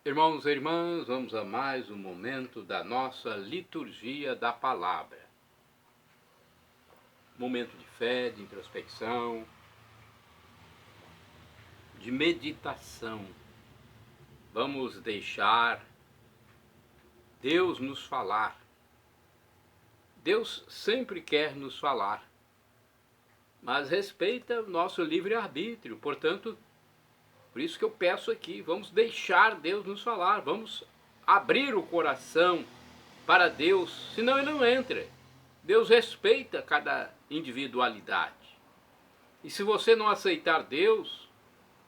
Irmãos e irmãs, vamos a mais um momento da nossa liturgia da palavra. Momento de fé, de introspecção, de meditação. Vamos deixar Deus nos falar. Deus sempre quer nos falar, mas respeita o nosso livre-arbítrio. Portanto, por isso que eu peço aqui, vamos deixar Deus nos falar, vamos abrir o coração para Deus, senão ele não entra. Deus respeita cada individualidade. E se você não aceitar Deus,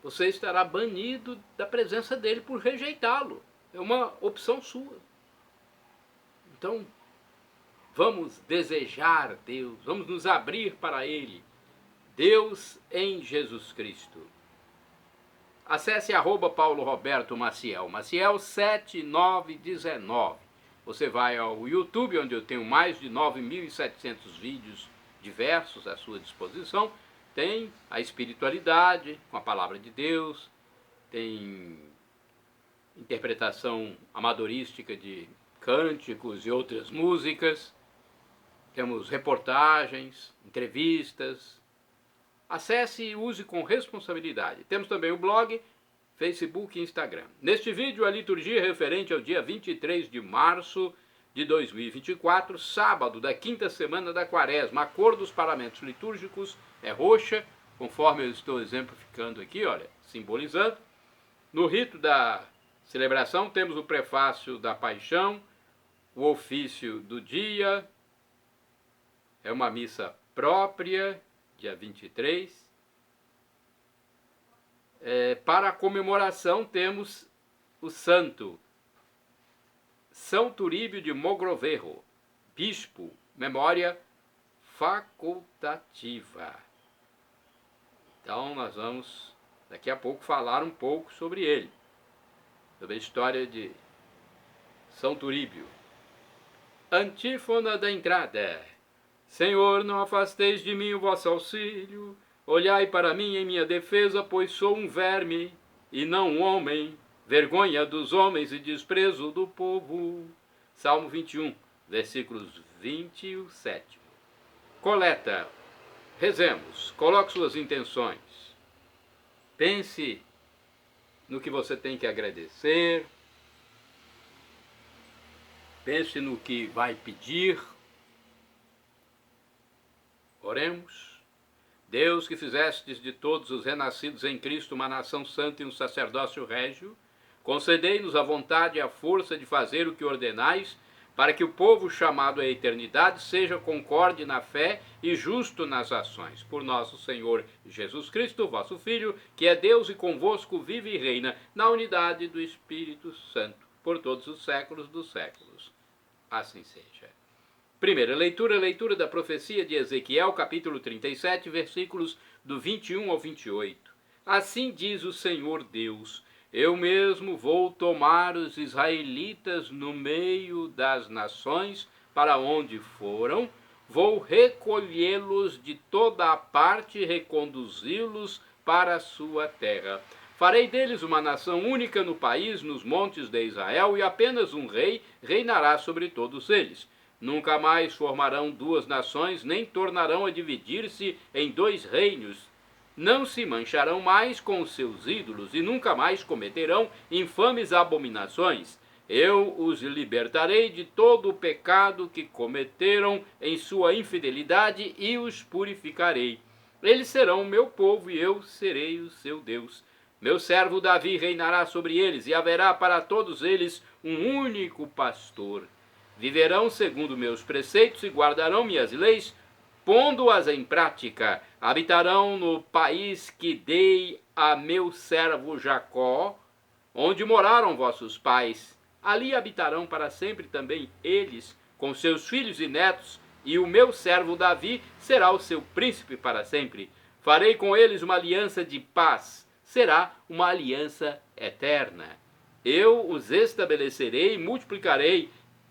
você estará banido da presença dele por rejeitá-lo. É uma opção sua. Então, vamos desejar Deus, vamos nos abrir para ele. Deus em Jesus Cristo. Acesse @Paulo Roberto Maciel, Maciel 7919. Você vai ao YouTube, onde eu tenho mais de 9.700 vídeos diversos à sua disposição. Tem a espiritualidade com a palavra de Deus, tem interpretação amadorística de cânticos e outras músicas, temos reportagens, entrevistas. Acesse e use com responsabilidade. Temos também o blog, Facebook e Instagram. Neste vídeo, a liturgia referente ao dia 23 de março de 2024, sábado da quinta semana da Quaresma. A cor dos paramentos litúrgicos é roxa, conforme eu estou exemplificando aqui, olha, simbolizando. No rito da celebração, temos o prefácio da paixão, o ofício do dia, é uma missa própria, dia 23. Para a comemoração temos o santo São Turíbio de Mogrovejo, bispo, memória facultativa. Então nós vamos daqui a pouco falar um pouco sobre ele, sobre a história de São Turíbio. Antífona da entrada. Senhor, não afasteis de mim o vosso auxílio, olhai para mim em minha defesa, pois sou um verme e não um homem, vergonha dos homens e desprezo do povo. Salmo 21, versículos 27. Coleta. Rezemos. Coloque suas intenções. Pense no que você tem que agradecer. Pense no que vai pedir. Oremos. Deus, que fizestes de todos os renascidos em Cristo uma nação santa e um sacerdócio régio, concedei-nos a vontade e a força de fazer o que ordenais, para que o povo chamado à eternidade seja concorde na fé e justo nas ações. Por nosso Senhor Jesus Cristo, vosso Filho, que é Deus e convosco vive e reina na unidade do Espírito Santo, por todos os séculos dos séculos. Assim seja. Primeira leitura, leitura da profecia de Ezequiel, capítulo 37, versículos do 21 ao 28. Assim diz o Senhor Deus: eu mesmo vou tomar os israelitas no meio das nações para onde foram, vou recolhê-los de toda a parte e reconduzi-los para a sua terra. Farei deles uma nação única no país, nos montes de Israel, e apenas um rei reinará sobre todos eles. Nunca mais formarão duas nações, nem tornarão a dividir-se em dois reinos. Não se mancharão mais com os seus ídolos, e nunca mais cometerão infames abominações. Eu os libertarei de todo o pecado que cometeram em sua infidelidade e os purificarei. Eles serão o meu povo e eu serei o seu Deus. Meu servo Davi reinará sobre eles, e haverá para todos eles um único pastor. Viverão segundo meus preceitos e guardarão minhas leis, pondo-as em prática. Habitarão no país que dei a meu servo Jacó, onde moraram vossos pais. Ali habitarão para sempre também eles, com seus filhos e netos, e o meu servo Davi será o seu príncipe para sempre. Farei com eles uma aliança de paz, será uma aliança eterna. Eu os estabelecerei e multiplicarei,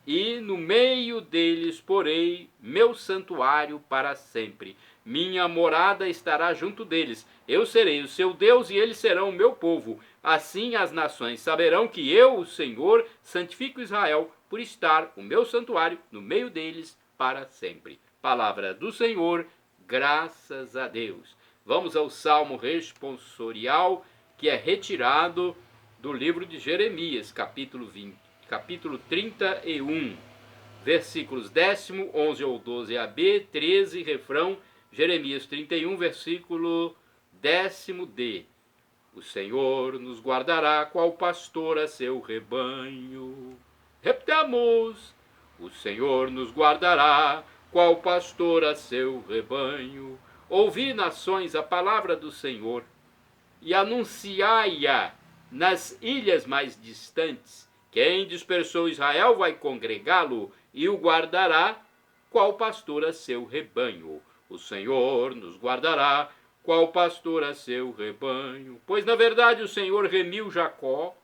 e no meio deles porei meu santuário para sempre. minha morada estará junto deles. Eu serei o seu Deus e eles serão o meu povo. Assim as nações saberão que eu, o Senhor, santifico Israel, por estar o meu santuário no meio deles para sempre. Palavra do Senhor, graças a Deus. Vamos ao Salmo responsorial, que é retirado do livro de Jeremias, capítulo 31, versículos 10º, 11 ou 12ab, 13, refrão, Jeremias 31, versículo 10d. O Senhor nos guardará qual pastor a seu rebanho. Repetamos: o Senhor nos guardará qual pastor a seu rebanho. Ouvi, nações, a palavra do Senhor e anunciai-a nas ilhas mais distantes. Quem dispersou Israel vai congregá-lo e o guardará qual pastor a seu rebanho. O Senhor nos guardará qual pastor a seu rebanho. Pois na verdade o Senhor remiu Jacó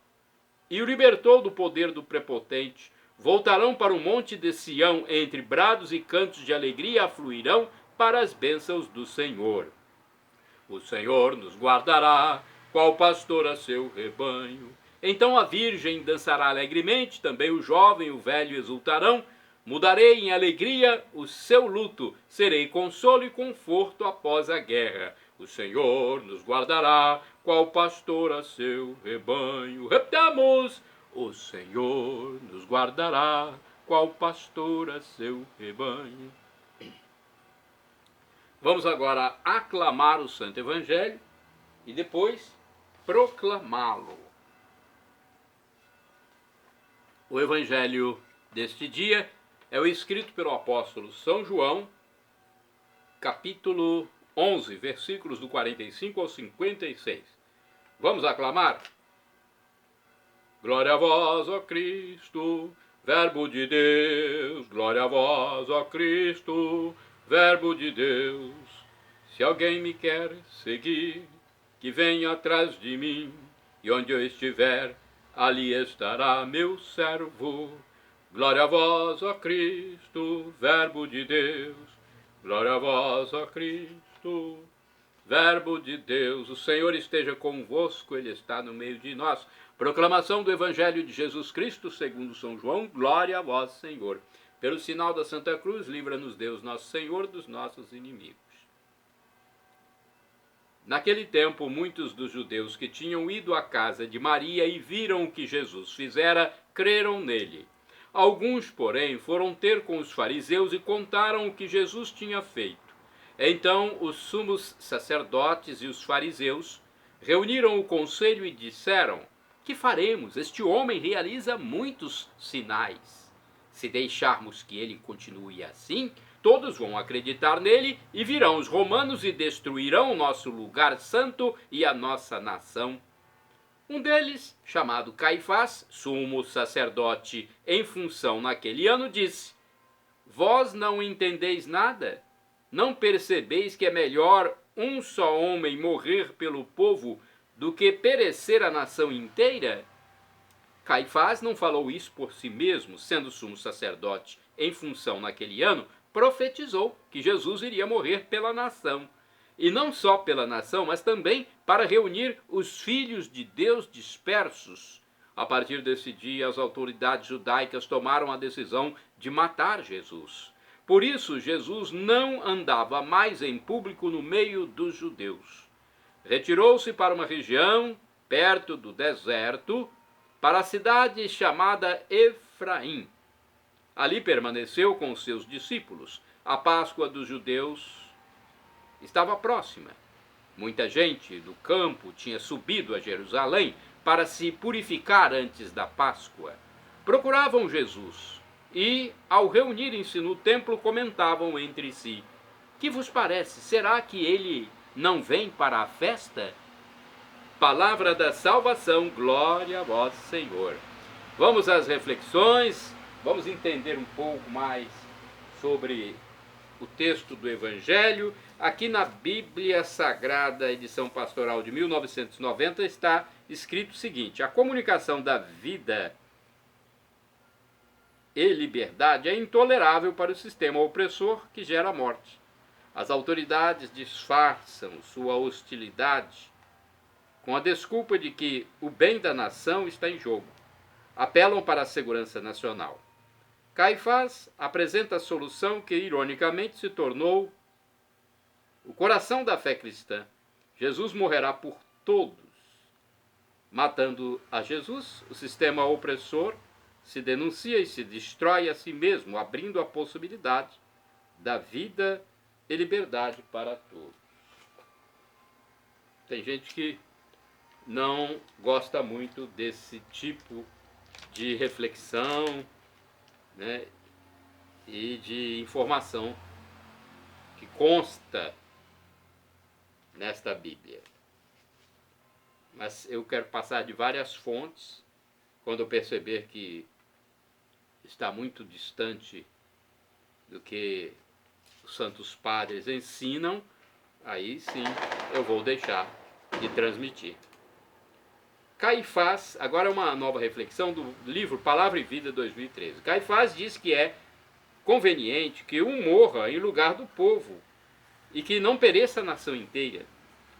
e o libertou do poder do prepotente. Voltarão para o monte de Sião, entre brados e cantos de alegria afluirão para as bênçãos do Senhor. O Senhor nos guardará qual pastor a seu rebanho. Então a virgem dançará alegremente, também o jovem e o velho exultarão. Mudarei em alegria o seu luto, serei consolo e conforto após a guerra. O Senhor nos guardará qual pastor a seu rebanho. Repetamos: o Senhor nos guardará qual pastor a seu rebanho. Vamos agora aclamar o Santo Evangelho e depois proclamá-lo. O Evangelho deste dia é o escrito pelo apóstolo São João, capítulo 11, versículos do 45 ao 56. Vamos aclamar? Glória a vós, ó Cristo, Verbo de Deus, glória a vós, ó Cristo, Verbo de Deus. Se alguém me quer seguir, que venha atrás de mim, e onde eu estiver, ali estará meu servo. Glória a vós, ó Cristo, Verbo de Deus, glória a vós, ó Cristo, Verbo de Deus. O Senhor esteja convosco, Ele está no meio de nós. Proclamação do Evangelho de Jesus Cristo segundo São João. Glória a vós, Senhor. Pelo sinal da Santa Cruz, livra-nos Deus, nosso Senhor, dos nossos inimigos. Naquele tempo, muitos dos judeus que tinham ido à casa de Maria e viram o que Jesus fizera, creram nele. Alguns, porém, foram ter com os fariseus e contaram o que Jesus tinha feito. Então os sumos sacerdotes e os fariseus reuniram o conselho e disseram: que faremos? Este homem realiza muitos sinais. Se deixarmos que ele continue assim, todos vão acreditar nele e virão os romanos e destruirão o nosso lugar santo e a nossa nação. Um deles, chamado Caifás, sumo sacerdote em função naquele ano, disse: vós não entendeis nada? Não percebeis que é melhor um só homem morrer pelo povo do que perecer a nação inteira? Caifás não falou isso por si mesmo, sendo sumo sacerdote em função naquele ano, profetizou que Jesus iria morrer pela nação. E não só pela nação, mas também para reunir os filhos de Deus dispersos. A partir desse dia, as autoridades judaicas tomaram a decisão de matar Jesus. Por isso, Jesus não andava mais em público no meio dos judeus. Retirou-se para uma região perto do deserto, para a cidade chamada Efraim. Ali permaneceu com seus discípulos. A Páscoa dos judeus estava próxima. Muita gente do campo tinha subido a Jerusalém para se purificar antes da Páscoa. Procuravam Jesus e, ao reunirem-se no templo, comentavam entre si: que vos parece? Será que ele não vem para a festa? Palavra da salvação, glória a vós, Senhor. Vamos às reflexões, vamos entender um pouco mais sobre o texto do Evangelho. Aqui na Bíblia Sagrada, edição pastoral de 1990, está escrito o seguinte: a comunicação da vida e liberdade é intolerável para o sistema opressor que gera a morte. As autoridades disfarçam sua hostilidade com a desculpa de que o bem da nação está em jogo. Apelam para a segurança nacional. Caifás apresenta a solução que, ironicamente, se tornou o coração da fé cristã. Jesus morrerá por todos. Matando a Jesus, o sistema opressor se denuncia e se destrói a si mesmo, abrindo a possibilidade da vida e liberdade para todos. Tem gente que não gosta muito desse tipo de reflexão, né, e de informação que consta nesta Bíblia. Mas eu quero passar de várias fontes, quando eu perceber que está muito distante do que os santos padres ensinam, aí sim eu vou deixar de transmitir. Caifás, agora uma nova reflexão do livro Palavra e Vida 2013. Caifás diz que é conveniente que um morra em lugar do povo e que não pereça a nação inteira.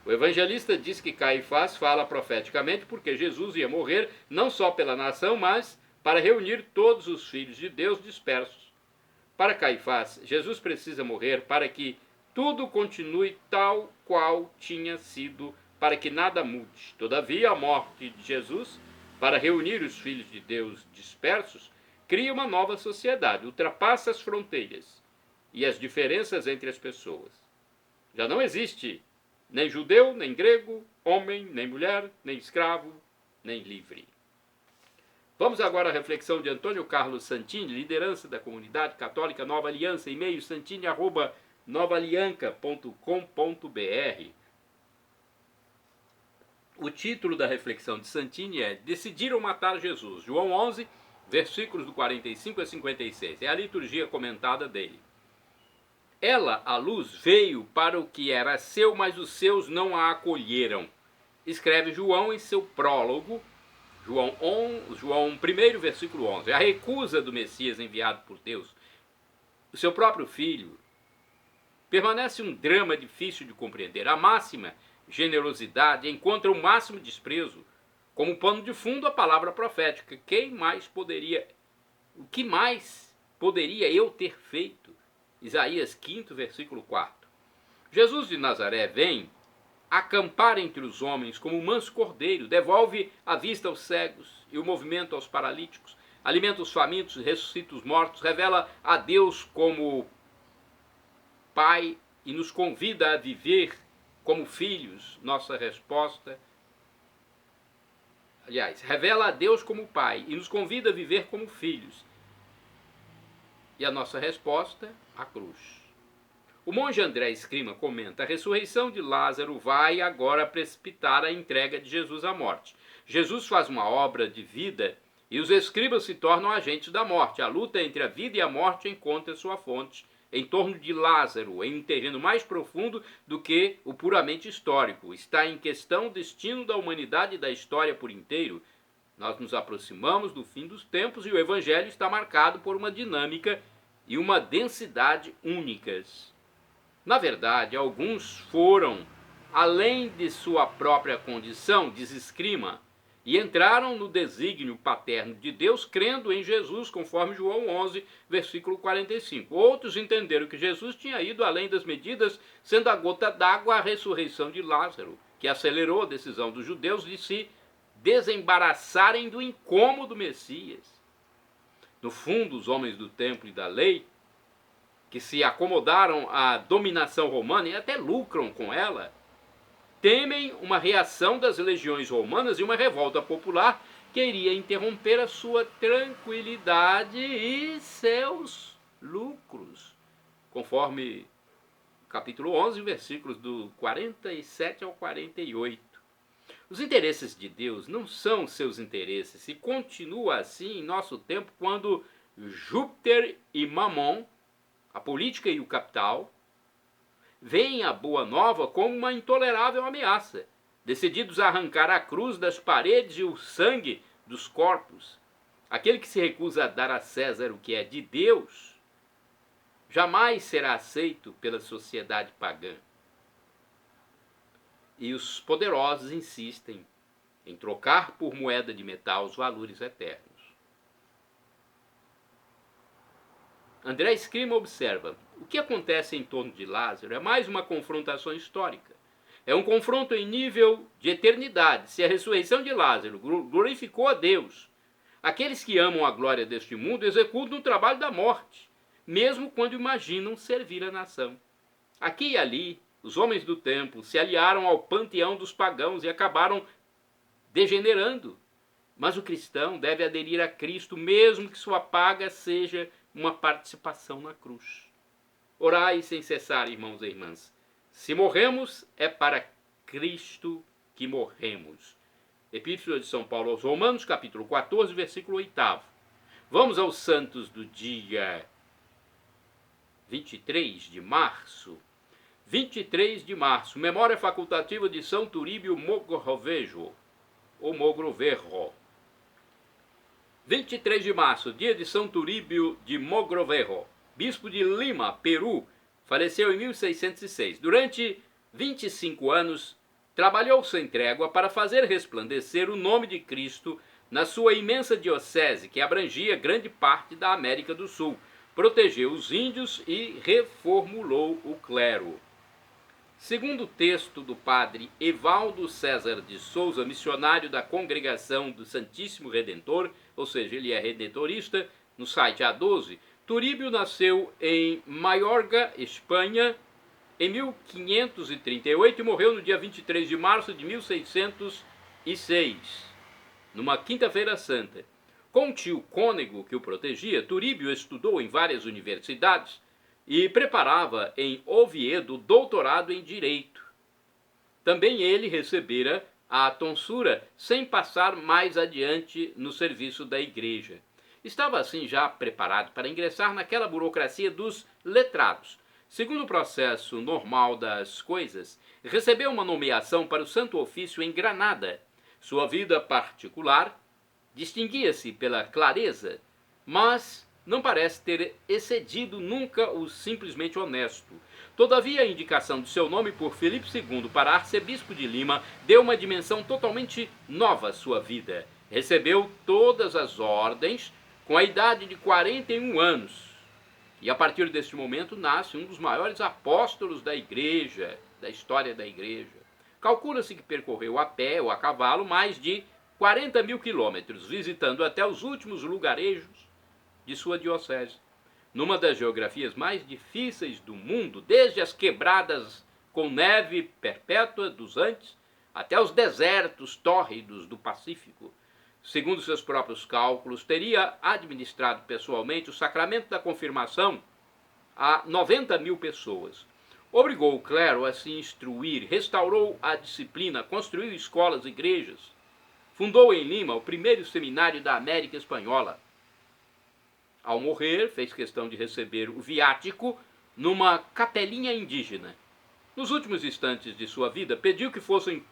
O evangelista diz que Caifás fala profeticamente porque Jesus ia morrer não só pela nação, mas para reunir todos os filhos de Deus dispersos. Para Caifás, Jesus precisa morrer para que tudo continue tal qual tinha sido, para que nada mude. Todavia, a morte de Jesus, para reunir os filhos de Deus dispersos, cria uma nova sociedade, ultrapassa as fronteiras e as diferenças entre as pessoas. Já não existe nem judeu, nem grego, homem, nem mulher, nem escravo, nem livre. Vamos agora à reflexão de Antônio Carlos Santini, liderança da comunidade católica Nova Aliança, e-mail santini@novaalianca.com.br. O título da reflexão de Santini é Decidiram matar Jesus, João 11, versículos do 45 a 56. É a liturgia comentada dele. Ela, a luz, veio para o que era seu, mas os seus não a acolheram. Escreve João em seu prólogo, João 1, versículo 11. A recusa do Messias enviado por Deus, o seu próprio filho, permanece um drama difícil de compreender. A máxima generosidade encontra o máximo desprezo. Como pano de fundo, a palavra profética. O que mais poderia eu ter feito? Isaías 5, versículo 4. Jesus de Nazaré vem acampar entre os homens como um manso cordeiro, devolve a vista aos cegos e o movimento aos paralíticos, alimenta os famintos, ressuscita os mortos, revela a Deus como Pai e nos convida a viver como filhos. Nossa resposta, revela a Deus como Pai e nos convida a viver como filhos. E a nossa resposta, a cruz. O monge André Escrima comenta: a ressurreição de Lázaro vai agora precipitar a entrega de Jesus à morte. Jesus faz uma obra de vida e os escribas se tornam agentes da morte. A luta entre a vida e a morte encontra sua fonte em torno de Lázaro, em um terreno mais profundo do que o puramente histórico. Está em questão o destino da humanidade e da história por inteiro. Nós nos aproximamos do fim dos tempos e o Evangelho está marcado por uma dinâmica e uma densidade únicas. Na verdade, alguns foram além de sua própria condição, diz Escrima, e entraram no desígnio paterno de Deus, crendo em Jesus, conforme João 11, versículo 45. Outros entenderam que Jesus tinha ido além das medidas, sendo a gota d'água a ressurreição de Lázaro, que acelerou a decisão dos judeus de se desembaraçarem do incômodo Messias. No fundo, os homens do templo e da lei, que se acomodaram à dominação romana e até lucram com ela, temem uma reação das legiões romanas e uma revolta popular que iria interromper a sua tranquilidade e seus lucros, conforme capítulo 11, versículos do 47 ao 48. Os interesses de Deus não são seus interesses e continua assim em nosso tempo quando Júpiter e Mamon, a política e o capital, veem a boa nova como uma intolerável ameaça, decididos a arrancar a cruz das paredes e o sangue dos corpos. Aquele que se recusa a dar a César o que é de Deus jamais será aceito pela sociedade pagã. E os poderosos insistem em trocar por moeda de metal os valores eternos. André Escrima observa: o que acontece em torno de Lázaro é mais uma confrontação histórica. É um confronto em nível de eternidade. Se a ressurreição de Lázaro glorificou a Deus, aqueles que amam a glória deste mundo executam o trabalho da morte, mesmo quando imaginam servir a nação. Aqui e ali, os homens do templo se aliaram ao panteão dos pagãos e acabaram degenerando. Mas o cristão deve aderir a Cristo, mesmo que sua paga seja uma participação na cruz. Orai sem cessar, irmãos e irmãs. Se morremos, é para Cristo que morremos. Epístola de São Paulo aos Romanos, capítulo 14, versículo 8. Vamos aos santos do dia 23 de março. 23 de março, memória facultativa de São Turíbio Mogrovejo, ou Mogroverro. 23 de março, dia de São Turíbio de Mogrovejo, bispo de Lima, Peru, faleceu em 1606. Durante 25 anos, trabalhou sem trégua para fazer resplandecer o nome de Cristo na sua imensa diocese, que abrangia grande parte da América do Sul, protegeu os índios e reformulou o clero. Segundo o texto do padre Evaldo César de Souza, missionário da Congregação do Santíssimo Redentor, ou seja, ele é redentorista, no site A12, Turíbio nasceu em Maiorca, Espanha, em 1538 e morreu no dia 23 de março de 1606, numa quinta-feira santa. Com o tio cônego que o protegia, Turíbio estudou em várias universidades e preparava em Oviedo doutorado em Direito. Também ele recebera a tonsura sem passar mais adiante no serviço da igreja. Estava assim já preparado para ingressar naquela burocracia dos letrados. Segundo o processo normal das coisas, recebeu uma nomeação para o Santo Ofício em Granada. Sua vida particular distinguia-se pela clareza, mas não parece ter excedido nunca o simplesmente honesto. Todavia, a indicação de seu nome por Filipe II para arcebispo de Lima deu uma dimensão totalmente nova à sua vida. Recebeu todas as ordens com a idade de 41 anos. E a partir deste momento nasce um dos maiores apóstolos da igreja, da história da igreja. Calcula-se que percorreu a pé ou a cavalo mais de 40 mil quilômetros, visitando até os últimos lugarejos de sua diocese, numa das geografias mais difíceis do mundo, desde as quebradas com neve perpétua dos Andes até os desertos tórridos do Pacífico. Segundo seus próprios cálculos, teria administrado pessoalmente o sacramento da confirmação a 90 mil pessoas. Obrigou o clero a se instruir, restaurou a disciplina, construiu escolas e igrejas, fundou em Lima o primeiro seminário da América Espanhola. Ao morrer, fez questão de receber o viático numa capelinha indígena. Nos últimos instantes de sua vida, pediu que fossem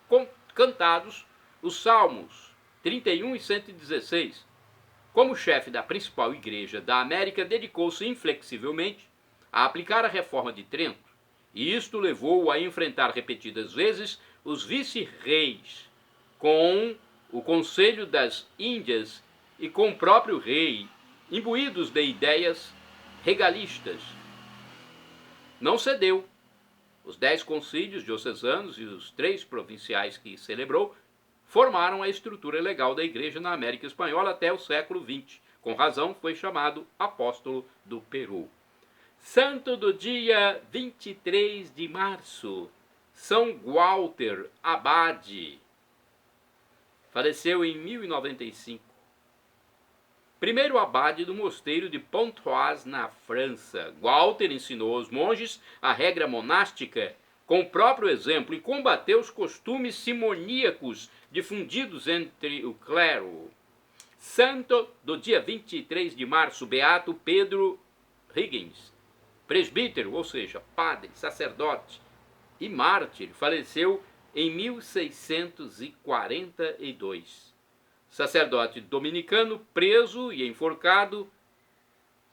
cantados os Salmos 31 e 116. Como chefe da principal igreja da América, dedicou-se inflexivelmente a aplicar a reforma de Trento, e isto levou-o a enfrentar repetidas vezes os vice-reis, com o Conselho das Índias e com o próprio rei, imbuídos de ideias regalistas. Não cedeu. Os 10 concílios diocesanos e os 3 provinciais que celebrou formaram a estrutura legal da igreja na América Espanhola até o século XX. Com razão, foi chamado apóstolo do Peru. Santo do dia 23 de março, São Walter Abade. Faleceu em 1095. Primeiro abade do mosteiro de Pontoise, na França. Walter ensinou aos monges a regra monástica com o próprio exemplo e combateu os costumes simoníacos difundidos entre o clero. Santo do dia 23 de março, Beato Pedro Higgins, presbítero, ou seja, padre, sacerdote e mártir, faleceu em 1642. Sacerdote dominicano, preso e enforcado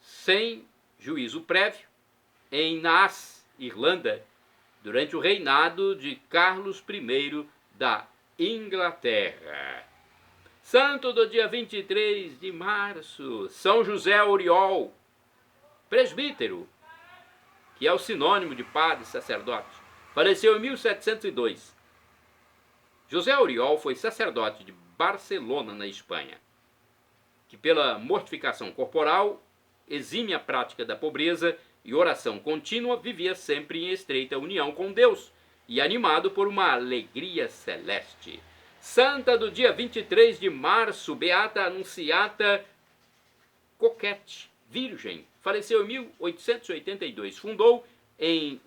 sem juízo prévio, em Naas, Irlanda, durante o reinado de Carlos I da Inglaterra. Santo do dia 23 de março, São José Oriol, presbítero, que é o sinônimo de padre sacerdote, faleceu em 1702. José Oriol foi sacerdote de Barcelona, na Espanha, que pela mortificação corporal, exime a prática da pobreza e oração contínua, vivia sempre em estreita união com Deus e animado por uma alegria celeste. Santa do dia 23 de março, Beata Anunciata Coquette, virgem, faleceu em 1882. Fundou em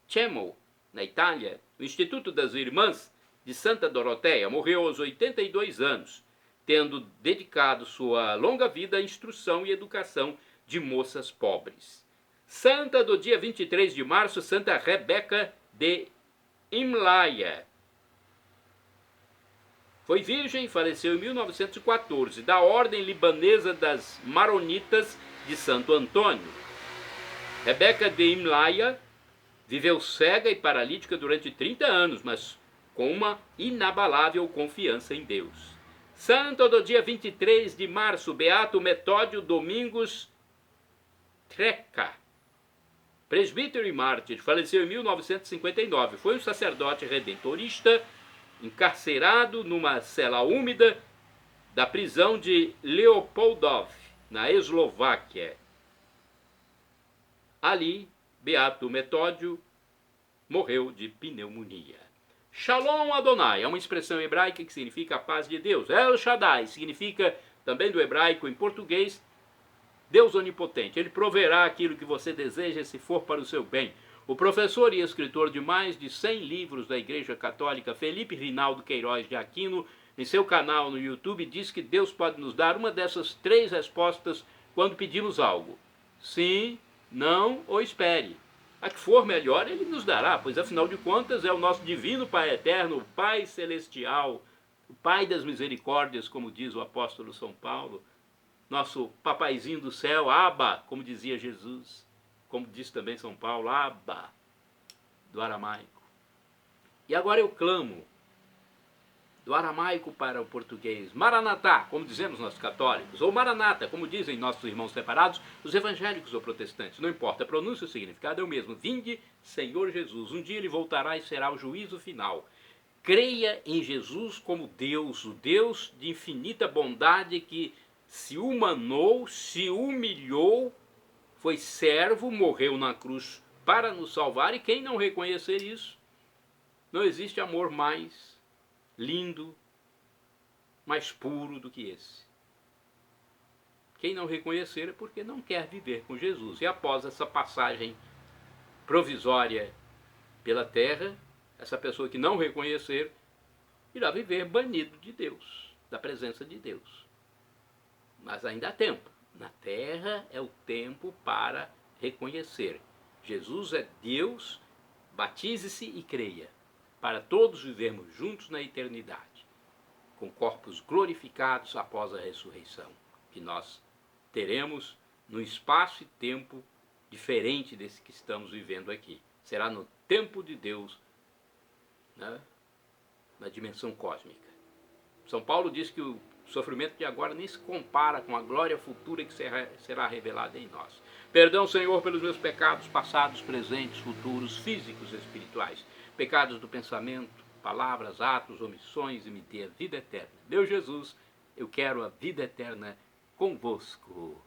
Cemo, na Itália, o Instituto das Irmãs de Santa Doroteia. Morreu aos 82 anos, tendo dedicado sua longa vida à instrução e educação de moças pobres. Santa do dia 23 de março, Santa Rebeca de Imlaia. Foi virgem e faleceu em 1914, da Ordem Libanesa das Maronitas de Santo Antônio. Rebeca de Imlaia viveu cega e paralítica durante 30 anos, mas com uma inabalável confiança em Deus. Santo do dia 23 de março, Beato Metódio Domingos Treca, presbítero e mártir, faleceu em 1959. Foi um sacerdote redentorista, encarcerado numa cela úmida da prisão de Leopoldov, na Eslováquia. Ali, Beato Metódio morreu de pneumonia. Shalom Adonai é uma expressão hebraica que significa a paz de Deus. El Shaddai significa, também do hebraico em português, Deus onipotente. Ele proverá aquilo que você deseja se for para o seu bem. O professor e escritor de mais de 100 livros da Igreja Católica, Felipe Rinaldo Queiroz de Aquino, em seu canal no YouTube, diz que Deus pode nos dar uma dessas 3 respostas quando pedimos algo: sim, não ou espere. A que for melhor Ele nos dará, pois afinal de contas é o nosso divino Pai eterno, o Pai celestial, o Pai das misericórdias, como diz o apóstolo São Paulo, nosso papaizinho do céu, Abba, como dizia Jesus, como diz também São Paulo, Abba, do aramaico. E agora eu clamo, do aramaico para o português, Maranatá, como dizemos nós católicos, ou Maranata, como dizem nossos irmãos separados, os evangélicos ou protestantes, não importa a pronúncia, o significado é o mesmo. Vinde, Senhor Jesus, um dia Ele voltará e será o juízo final. Creia em Jesus como Deus, o Deus de infinita bondade que se humanou, se humilhou, foi servo, morreu na cruz para nos salvar, e quem não reconhecer isso, não existe amor mais lindo, mais puro do que esse. Quem não reconhecer é porque não quer viver com Jesus. E após essa passagem provisória pela terra, essa pessoa que não reconhecer irá viver banido de Deus, da presença de Deus. Mas ainda há tempo. Na terra é o tempo para reconhecer. Jesus é Deus, batize-se e creia, para todos vivermos juntos na eternidade, com corpos glorificados após a ressurreição, que nós teremos no espaço e tempo diferente desse que estamos vivendo aqui. Será no tempo de Deus, né, na dimensão cósmica. São Paulo diz que o sofrimento de agora nem se compara com a glória futura que será revelada em nós. Perdão, Senhor, pelos meus pecados passados, presentes, futuros, físicos e espirituais. Pecados do pensamento, palavras, atos, omissões, e me dê a vida eterna. Meu Jesus, eu quero a vida eterna convosco.